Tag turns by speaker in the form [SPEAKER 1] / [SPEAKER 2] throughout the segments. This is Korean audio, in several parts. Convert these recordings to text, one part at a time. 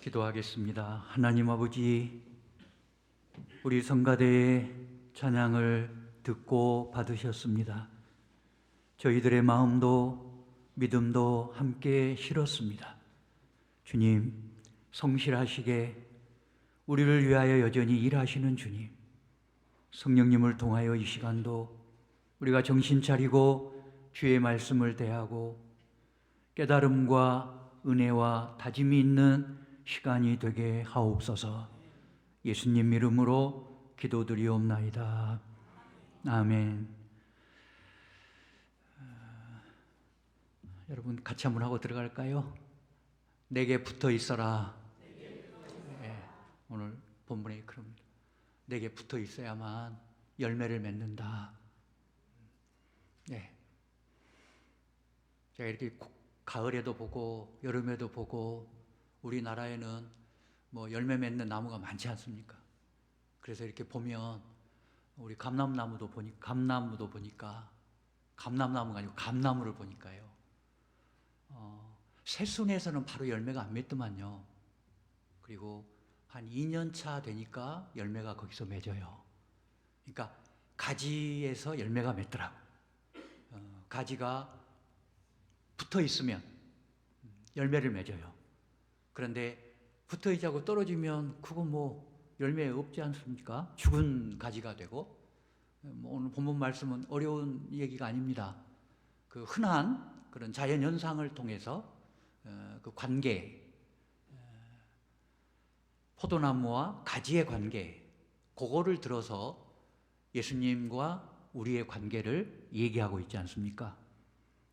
[SPEAKER 1] 기도하겠습니다. 하나님 아버지, 우리 성가대의 찬양을 듣고 받으셨습니다. 저희들의 마음도 믿음도 함께 실었습니다. 주님, 성실하시게 우리를 위하여 여전히 일하시는 주님, 성령님을 통하여 이 시간도 우리가 정신 차리고 주의 말씀을 대하고 깨달음과 은혜와 다짐이 있는 시간이 되게 하옵소서. 예수님 이름으로 기도드리옵나이다. 아멘. 여러분 같이 한번 하고 들어갈까요? 내게 붙어 있어라. 네, 오늘 본문의 그럽니다. 내게 붙어 있어야만 열매를 맺는다. 네. 제가 이렇게 가을에도 보고 여름에도 보고 우리나라에는 뭐 열매 맺는 나무가 많지 않습니까? 그래서 이렇게 보면 우리 감람나무도 보니까 감람나무가 아니고 감나무를 보니까요. 새순에서는 바로 열매가 안 맺더만요. 그리고 한 2년 차 되니까 열매가 거기서 맺어요. 그러니까 가지에서 열매가 맺더라고. 가지가 붙어 있으면 열매를 맺어요. 그런데 붙어 있자고 떨어지면 그건 뭐 열매 없지 않습니까? 죽은 가지가 되고. 오늘 본문 말씀은 어려운 얘기가 아닙니다. 그 흔한 그런 자연 현상을 통해서 그 관계, 포도나무와 가지의 관계, 그거를 들어서 예수님과 우리의 관계를 얘기하고 있지 않습니까?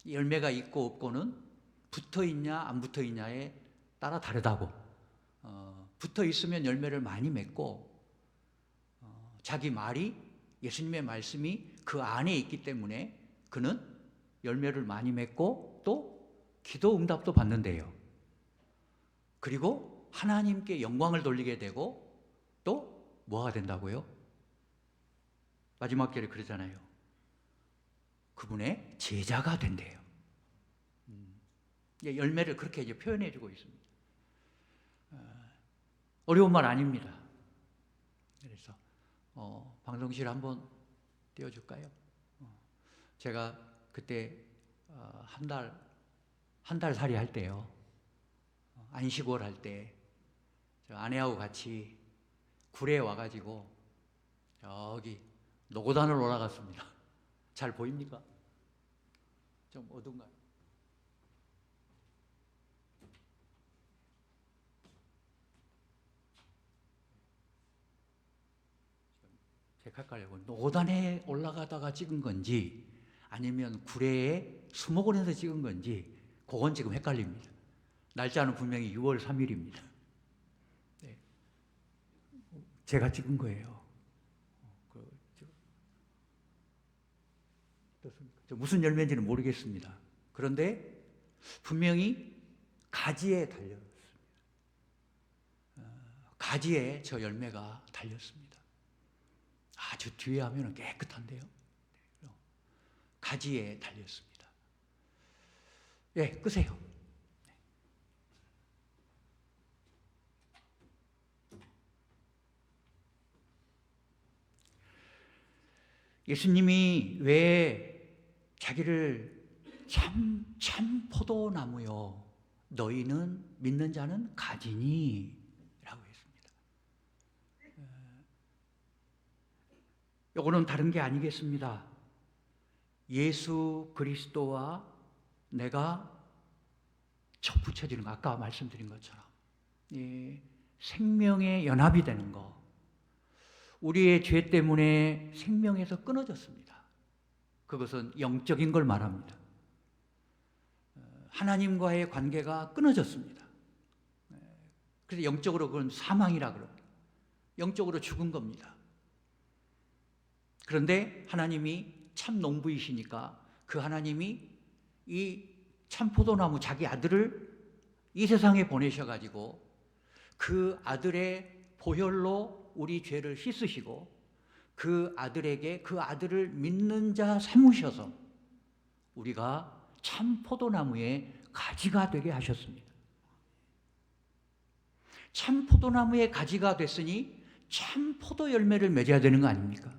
[SPEAKER 1] 열매가 있고 없고는 붙어 있냐 안 붙어 있냐에 따라 다르다고. 붙어 있으면 열매를 많이 맺고, 자기 말이, 예수님의 말씀이 그 안에 있기 때문에 그는 열매를 많이 맺고 또 기도 응답도 받는데요. 그리고 하나님께 영광을 돌리게 되고 또 뭐가 된다고요? 마지막 절에 그러잖아요. 그분의 제자가 된대요. 열매를 그렇게 이제 표현해 주고 있습니다. 어려운 말 아닙니다. 그래서 방송실 한번 띄워줄까요? 제가 그때 한 달 살이 할 때요, 안식월 할 때 아내하고 같이 굴에 와가지고 저기 노고단을 올라갔습니다. 잘 보입니까? 좀 어두운가요? 제가 헷갈려요. 노단에 올라가다가 찍은 건지 아니면 구례에 수목원에서 찍은 건지 그건 지금 헷갈립니다. 날짜는 분명히 6월 3일입니다. 네. 제가 찍은 거예요. 무슨 열매인지는 모르겠습니다. 그런데 분명히 가지에 달렸습니다. 가지에 저 열매가 달렸습니다. 아주 뒤에 하면 깨끗한데요. 가지에 달렸습니다. 예, 끄세요. 예수님이 왜 자기를 참 포도나무요, 너희는 믿는 자는 가지니 라고 했습니다. 이거는 다른 게 아니겠습니다. 예수 그리스도와 내가 접붙여지는 거, 아까 말씀드린 것처럼 생명의 연합이 되는 거. 우리의 죄 때문에 생명에서 끊어졌습니다. 그것은 영적인 걸 말합니다. 하나님과의 관계가 끊어졌습니다. 그래서 영적으로 그건 사망이라 그럽니다. 영적으로 죽은 겁니다. 그런데 하나님이 참 농부이시니까 그 하나님이 이 참 포도나무 자기 아들을 이 세상에 보내셔가지고 그 아들의 보혈로 우리 죄를 씻으시고 그 아들에게 그 아들을 믿는 자 삼으셔서 우리가 참 포도나무의 가지가 되게 하셨습니다. 참 포도나무의 가지가 됐으니 참 포도 열매를 맺어야 되는 거 아닙니까?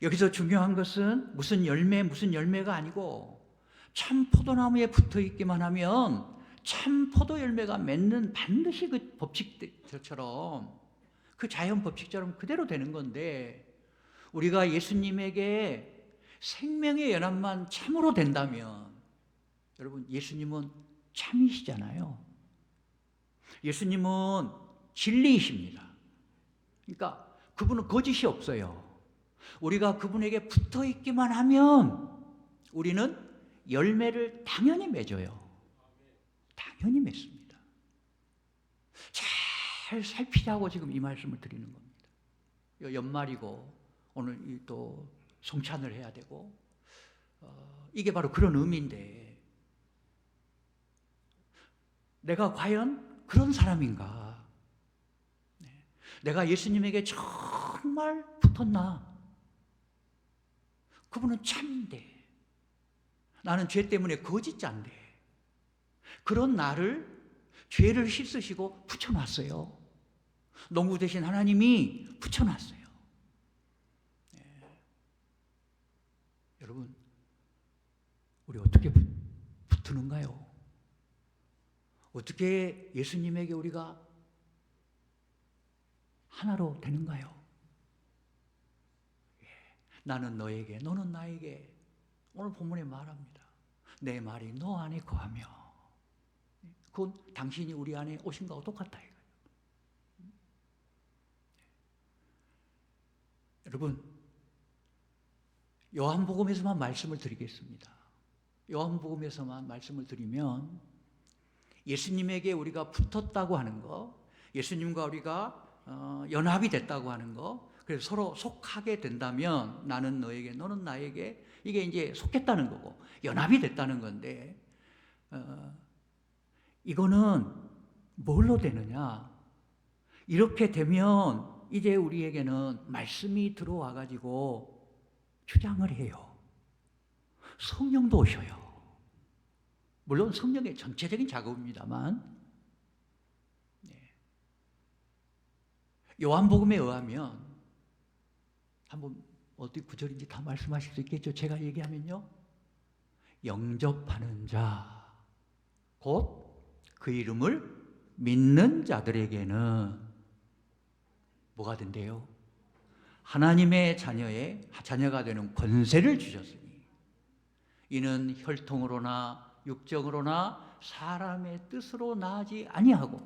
[SPEAKER 1] 여기서 중요한 것은 무슨 열매가 아니고 참 포도나무에 붙어 있기만 하면 참 포도 열매가 맺는 반드시 그 법칙처럼 그 자연 법칙처럼 그대로 되는 건데, 우리가 예수님에게 생명의 연합만 참으로 된다면, 여러분 예수님은 참이시잖아요. 예수님은 진리이십니다. 그러니까 그분은 거짓이 없어요. 우리가 그분에게 붙어 있기만 하면 우리는 열매를 당연히 맺어요. 당연히 맺습니다. 잘 살피자고 지금 이 말씀을 드리는 겁니다. 연말이고 오늘 또 성찬을 해야 되고, 이게 바로 그런 의미인데, 내가 과연 그런 사람인가? 내가 예수님에게 정말 붙었나? 그분은 참인데 나는 죄 때문에 거짓자인데, 그런 나를 죄를 씻으시고 붙여놨어요. 농부 대신 하나님이 붙여놨어요. 여러분, 우리 어떻게 붙는가요? 어떻게 예수님에게 우리가 하나로 되는가요? 나는 너에게, 너는 나에게. 오늘 본문에 말합니다. 내 말이 너 안에 거하며. 그건 당신이 우리 안에 오신 거하고 똑같다 이거예요. 여러분, 요한복음에서만 말씀을 드리겠습니다. 요한복음에서만 말씀을 드리면, 예수님에게 우리가 붙었다고 하는 거, 예수님과 우리가 연합이 됐다고 하는 거, 그래서 서로 속하게 된다면, 나는 너에게, 너는 나에게, 이게 이제 속했다는 거고 연합이 됐다는 건데, 이거는 뭘로 되느냐? 이렇게 되면 이제 우리에게는 말씀이 들어와 가지고 주장을 해요. 성령도 오셔요. 물론 성령의 전체적인 작업입니다만, 요한복음에 의하면, 한번 어디 구절인지 다 말씀하실 수 있겠죠? 제가 얘기하면요, 영접하는 자, 곧 그 이름을 믿는 자들에게는 뭐가 된대요? 하나님의 자녀가 되는 권세를 주셨으니, 이는 혈통으로나 육정으로나 사람의 뜻으로 나지 아니하고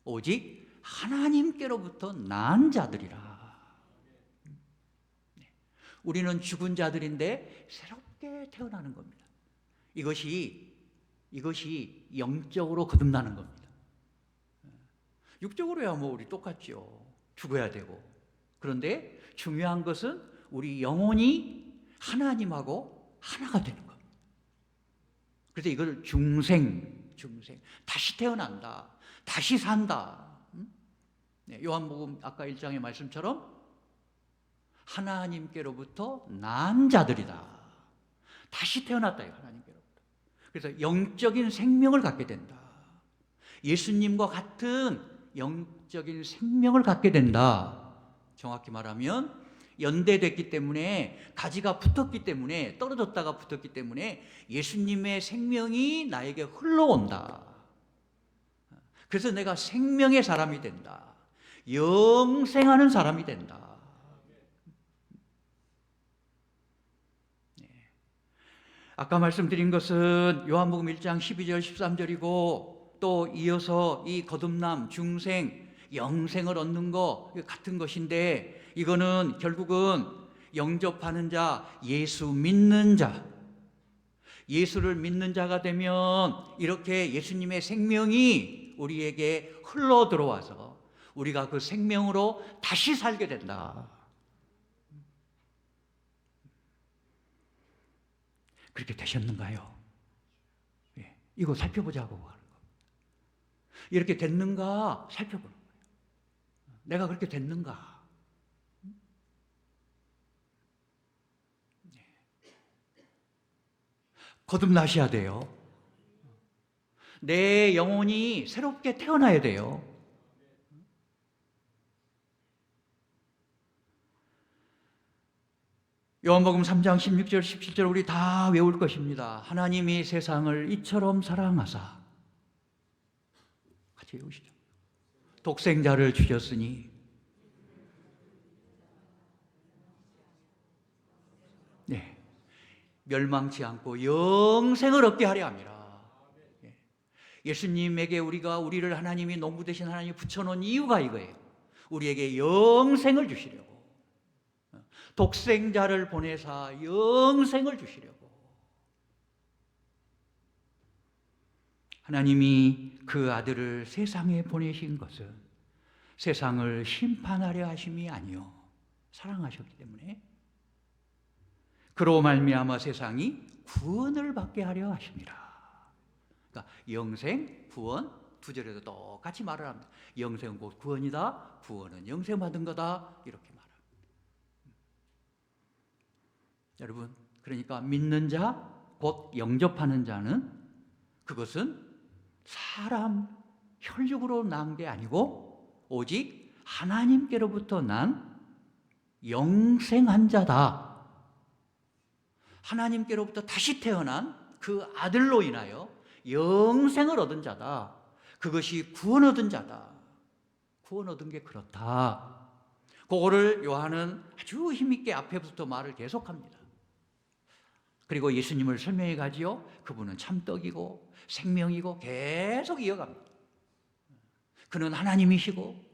[SPEAKER 1] 오직 하나님께로부터 난 자들이라. 우리는 죽은 자들인데 새롭게 태어나는 겁니다. 이것이 영적으로 거듭나는 겁니다. 육적으로야 뭐 우리 똑같죠. 죽어야 되고. 그런데 중요한 것은 우리 영혼이 하나님하고 하나가 되는 겁니다. 그래서 이걸 중생, 다시 태어난다, 다시 산다. 요한복음 아까 1장의 말씀처럼 하나님께로부터 난 자들이다. 다시 태어났다, 하나님께로부터. 그래서 영적인 생명을 갖게 된다. 예수님과 같은 영적인 생명을 갖게 된다. 정확히 말하면 연대됐기 때문에, 가지가 붙었기 때문에, 떨어졌다가 붙었기 때문에 예수님의 생명이 나에게 흘러온다. 그래서 내가 생명의 사람이 된다. 영생하는 사람이 된다. 아까 말씀드린 것은 요한복음 1장 12절 13절이고, 또 이어서 이 거듭남, 중생, 영생을 얻는 거 같은 것인데, 이거는 결국은 영접하는 자, 예수 믿는 자, 예수를 믿는 자가 되면 이렇게 예수님의 생명이 우리에게 흘러 들어와서 우리가 그 생명으로 다시 살게 된다. 그렇게 되셨는가요? 이거 살펴보자고 하는 겁니다. 이렇게 됐는가 살펴보는 거예요. 내가 그렇게 됐는가? 거듭나셔야 돼요. 내 영혼이 새롭게 태어나야 돼요. 요한복음 3장 16절 17절 우리 다 외울 것입니다. 하나님이 세상을 이처럼 사랑하사, 같이 외우시죠. 독생자를 주셨으니, 네, 멸망치 않고 영생을 얻게 하려 함이라. 예수님에게 우리를 하나님이 농부 되신 하나님이 붙여놓은 이유가 이거예요. 우리에게 영생을 주시려고, 독생자를 보내사 영생을 주시려고. 하나님이 그 아들을 세상에 보내신 것은 세상을 심판하려 하심이 아니요 사랑하셨기 때문에, 그로 말미암아 세상이 구원을 받게 하려 하심이라. 그러니까 영생, 구원 두 절에도 똑같이 말을 합니다. 영생은 곧 구원이다, 구원은 영생 받은 거다, 이렇게 말합니다. 여러분, 그러니까 믿는 자, 곧 영접하는 자는 그것은 사람 혈육으로 난 게 아니고 오직 하나님께로부터 난 영생한 자다. 하나님께로부터 다시 태어난 그 아들로 인하여 영생을 얻은 자다. 그것이 구원 얻은 자다. 구원 얻은 게 그렇다. 그거를 요한은 아주 힘있게 앞에부터 말을 계속합니다. 그리고 예수님을 설명해 가지요. 그분은 참떡이고 생명이고 계속 이어갑니다. 그는 하나님이시고.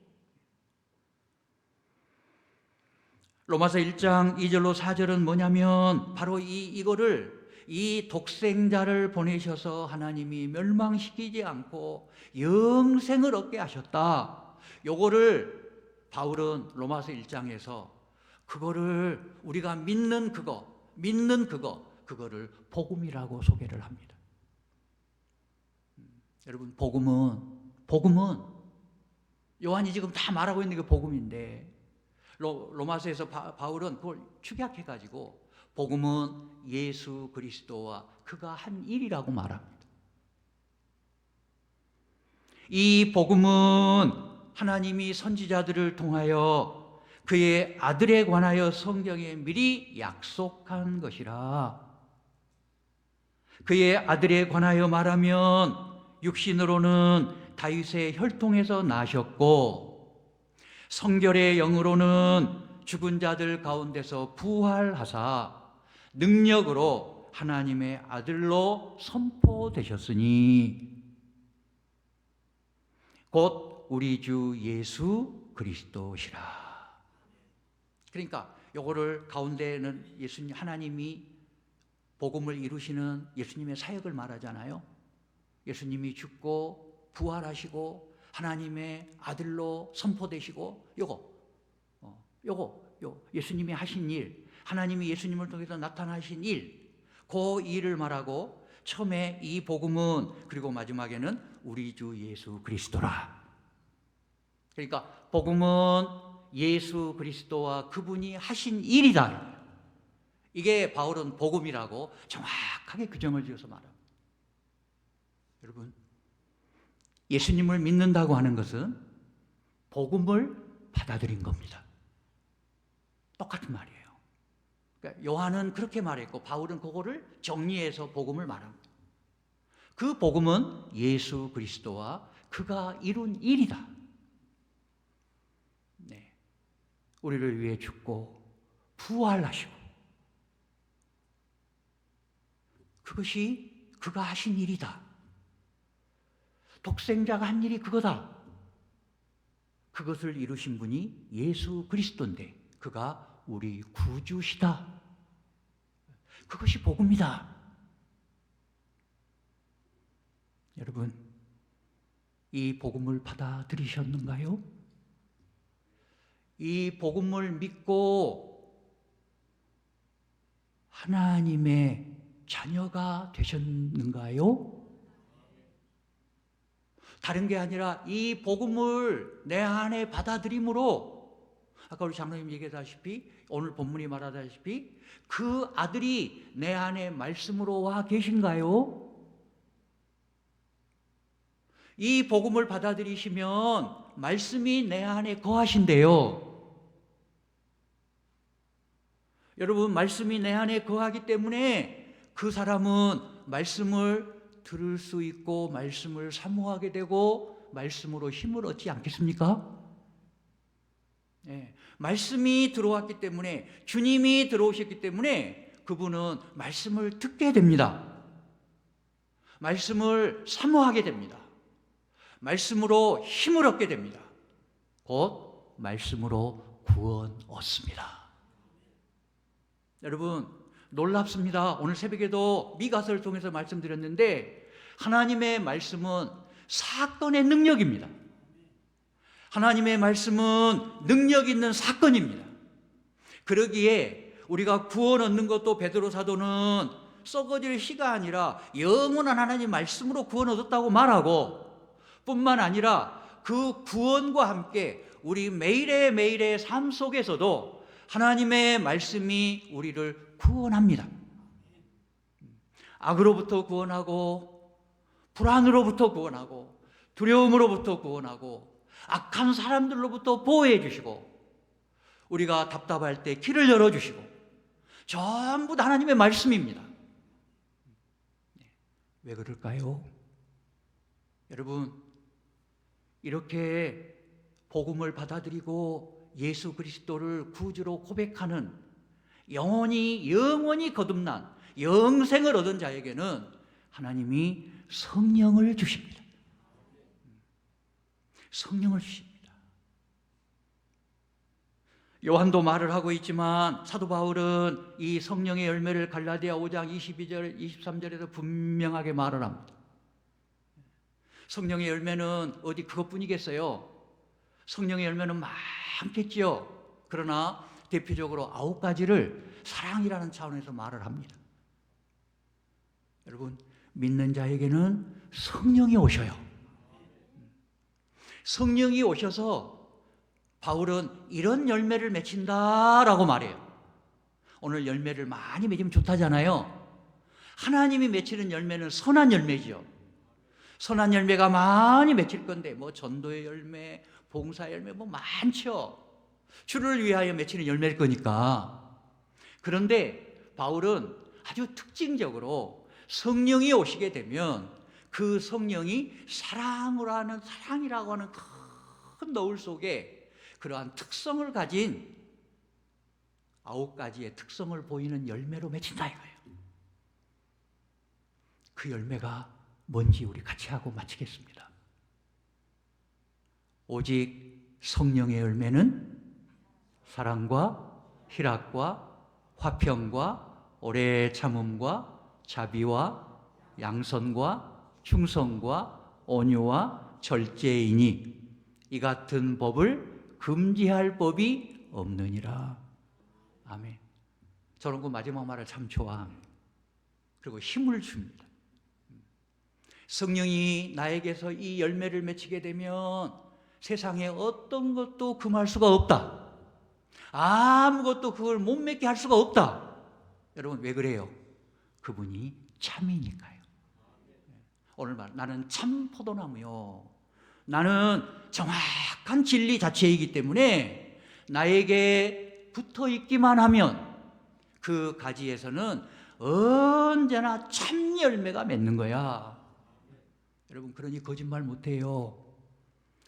[SPEAKER 1] 로마서 1장 2절로 4절은 뭐냐면 바로 이거를, 이 독생자를 보내셔서 하나님이 멸망시키지 않고 영생을 얻게 하셨다. 요거를 바울은 로마서 1장에서 그거를 우리가 믿는 그거를 복음이라고 소개를 합니다. 여러분, 복음은 요한이 지금 다 말하고 있는 게 복음인데, 로마서에서 바울은 그걸 축약해가지고 복음은 예수 그리스도와 그가 한 일이라고 말합니다. 이 복음은 하나님이 선지자들을 통하여 그의 아들에 관하여 성경에 미리 약속한 것이라. 그의 아들에 관하여 말하면 육신으로는 다윗의 혈통에서 나셨고 성결의 영으로는 죽은 자들 가운데서 부활하사 능력으로 하나님의 아들로 선포되셨으니 곧 우리 주 예수 그리스도시라. 그러니까 요거를 가운데는 예수님, 하나님이 복음을 이루시는 예수님의 사역을 말하잖아요. 예수님이 죽고 부활하시고 하나님의 아들로 선포되시고 요거 예수님이 하신 일, 하나님이 예수님을 통해서 나타나신 일, 그 일을 말하고 처음에 이 복음은, 그리고 마지막에는 우리 주 예수 그리스도라. 그러니까 복음은 예수 그리스도와 그분이 하신 일이다. 이게 바울은 복음이라고 정확하게 규정을 지어서 말합니다. 여러분, 예수님을 믿는다고 하는 것은 복음을 받아들인 겁니다. 똑같은 말이에요. 그러니까 요한은 그렇게 말했고 바울은 그거를 정리해서 복음을 말합니다. 그 복음은 예수 그리스도와 그가 이룬 일이다. 네, 우리를 위해 죽고 부활하시고 그것이 그가 하신 일이다. 독생자가 한 일이 그거다. 그것을 이루신 분이 예수 그리스도인데 그가 우리 구주시다. 그것이 복음이다. 여러분, 이 복음을 받아들이셨는가요? 이 복음을 믿고 하나님의 자녀가 되셨는가요? 다른 게 아니라 이 복음을 내 안에 받아들임으로, 아까 우리 장로님 얘기하다시피 오늘 본문이 말하다시피 그 아들이 내 안에 말씀으로 와 계신가요? 이 복음을 받아들이시면 말씀이 내 안에 거하신대요. 여러분, 말씀이 내 안에 거하기 때문에 그 사람은 말씀을 들을 수 있고 말씀을 사모하게 되고 말씀으로 힘을 얻지 않겠습니까? 네. 말씀이 들어왔기 때문에, 주님이 들어오셨기 때문에 그분은 말씀을 듣게 됩니다. 말씀을 사모하게 됩니다. 말씀으로 힘을 얻게 됩니다. 곧 말씀으로 구원 얻습니다. 여러분, 놀랍습니다. 오늘 새벽에도 미가서를 통해서 말씀드렸는데 하나님의 말씀은 사건의 능력입니다. 하나님의 말씀은 능력 있는 사건입니다. 그러기에 우리가 구원 얻는 것도 베드로 사도는 썩어질 희가 아니라 영원한 하나님 말씀으로 구원 얻었다고 말하고, 뿐만 아니라 그 구원과 함께 우리 매일의 삶 속에서도 하나님의 말씀이 우리를 구원합니다. 악으로부터 구원하고, 불안으로부터 구원하고, 두려움으로부터 구원하고, 악한 사람들로부터 보호해 주시고, 우리가 답답할 때 길을 열어주시고, 전부 다 하나님의 말씀입니다. 왜 그럴까요? 여러분, 이렇게 복음을 받아들이고 예수 그리스도를 구주로 고백하는 영원히 거듭난 영생을 얻은 자에게는 하나님이 성령을 주십니다. 성령을 주십니다. 요한도 말을 하고 있지만 사도 바울은 이 성령의 열매를 갈라디아 5장 22절 23절에서 분명하게 말을 합니다. 성령의 열매는 어디 그것뿐이겠어요? 성령의 열매는 많겠지요. 그러나 대표적으로 9가지를 사랑이라는 차원에서 말을 합니다. 여러분, 믿는 자에게는 성령이 오셔요. 성령이 오셔서 바울은 이런 열매를 맺힌다라고 말해요. 오늘 열매를 많이 맺으면 좋다잖아요. 하나님이 맺히는 열매는 선한 열매죠. 선한 열매가 많이 맺힐 건데 뭐 전도의 열매, 봉사의 열매 뭐 많죠. 주를 위하여 맺히는 열매일 거니까. 그런데 바울은 아주 특징적으로 성령이 오시게 되면 그 성령이 사랑이라고 하는 큰 너울 속에 그러한 특성을 가진 9가지의 특성을 보이는 열매로 맺힌다 이거예요. 그 열매가 뭔지 우리 같이 하고 마치겠습니다. 오직 성령의 열매는 사랑과 희락과 화평과 오래 참음과 자비와 양선과 충성과 온유와 절제이니 이 같은 법을 금지할 법이 없느니라. 아멘. 저는 그 마지막 말을 참 좋아합니다. 그리고 힘을 줍니다. 성령이 나에게서 이 열매를 맺히게 되면 세상에 어떤 것도 금할 수가 없다. 아무것도 그걸 못 맺게 할 수가 없다. 여러분, 왜 그래요? 그분이 참이니까요. 오늘 말, 나는 참 포도나무요. 나는 정확한 진리 자체이기 때문에 나에게 붙어 있기만 하면 그 가지에서는 언제나 참 열매가 맺는 거야. 여러분, 그러니 거짓말 못해요.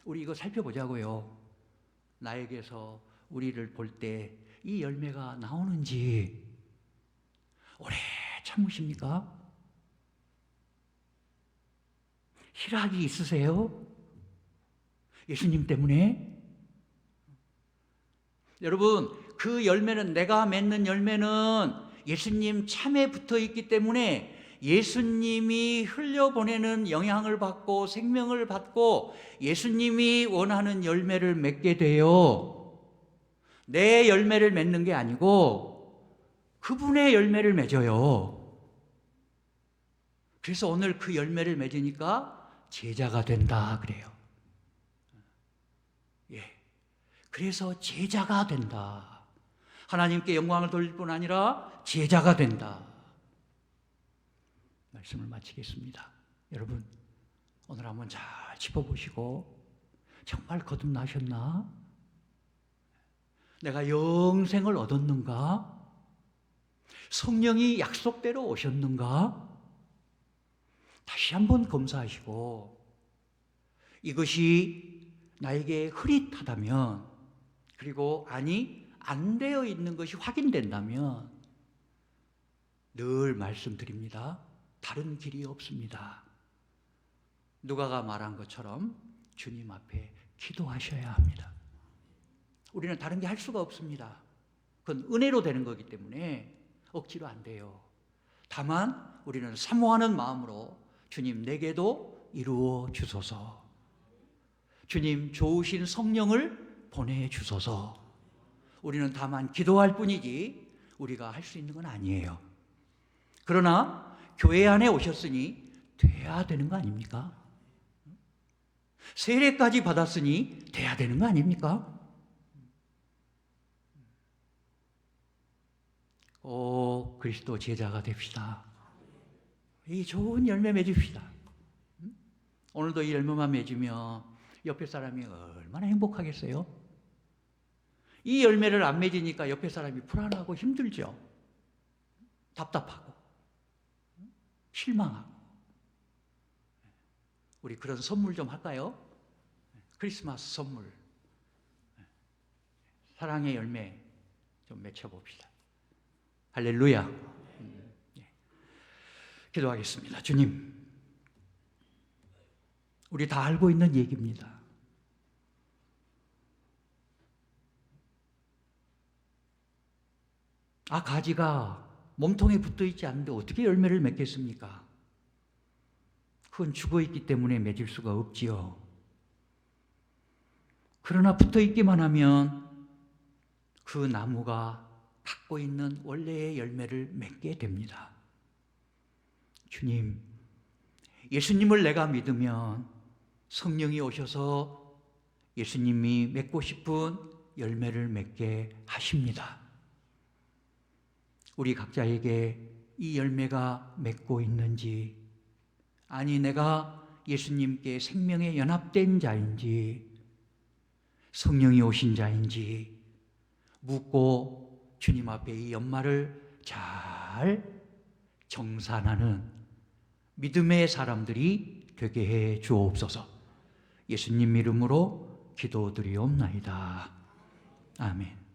[SPEAKER 1] 우리 이거 살펴보자고요. 나에게서 우리를 볼 때 이 열매가 나오는지. 오래 참으십니까? 희락이 있으세요? 예수님 때문에? 여러분, 그 열매는, 내가 맺는 열매는 예수님 참에 붙어 있기 때문에 예수님이 흘려보내는 영향을 받고 생명을 받고 예수님이 원하는 열매를 맺게 돼요. 내 열매를 맺는 게 아니고 그분의 열매를 맺어요. 그래서 오늘 그 열매를 맺으니까 제자가 된다 그래요. 예, 그래서 제자가 된다. 하나님께 영광을 돌릴 뿐 아니라 제자가 된다. 말씀을 마치겠습니다. 여러분, 오늘 한번 잘 짚어보시고 정말 거듭나셨나? 내가 영생을 얻었는가? 성령이 약속대로 오셨는가? 다시 한번 검사하시고 이것이 나에게 흐릿하다면 그리고 아니 안 되어 있는 것이 확인된다면 늘 말씀드립니다. 다른 길이 없습니다. 누가가 말한 것처럼 주님 앞에 기도하셔야 합니다. 우리는 다른 게 할 수가 없습니다. 그건 은혜로 되는 거기 때문에 억지로 안 돼요. 다만 우리는 사모하는 마음으로 주님 내게도 이루어 주소서. 주님 좋으신 성령을 보내주소서. 우리는 다만 기도할 뿐이지 우리가 할 수 있는 건 아니에요. 그러나 교회 안에 오셨으니 돼야 되는 거 아닙니까? 세례까지 받았으니 돼야 되는 거 아닙니까? 오, 그리스도 제자가 됩시다. 이 좋은 열매 맺읍시다. 오늘도 이 열매만 맺으면 옆에 사람이 얼마나 행복하겠어요? 이 열매를 안 맺으니까 옆에 사람이 불안하고 힘들죠. 답답하고 실망하고. 우리 그런 선물 좀 할까요? 크리스마스 선물. 사랑의 열매 좀 맺혀봅시다. 할렐루야. 기도하겠습니다. 주님, 우리 다 알고 있는 얘기입니다. 가지가 몸통에 붙어 있지 않는데 어떻게 열매를 맺겠습니까? 그건 죽어 있기 때문에 맺을 수가 없지요. 그러나 붙어 있기만 하면 그 나무가 갖고 있는 원래의 열매를 맺게 됩니다. 주님, 예수님을 내가 믿으면 성령이 오셔서 예수님이 맺고 싶은 열매를 맺게 하십니다. 우리 각자에게 이 열매가 맺고 있는지, 아니 내가 예수님께 생명에 연합된 자인지, 성령이 오신 자인지 묻고 주님 앞에 이 연말을 잘 정산하는 믿음의 사람들이 되게 해 주옵소서. 예수님 이름으로 기도드리옵나이다. 아멘.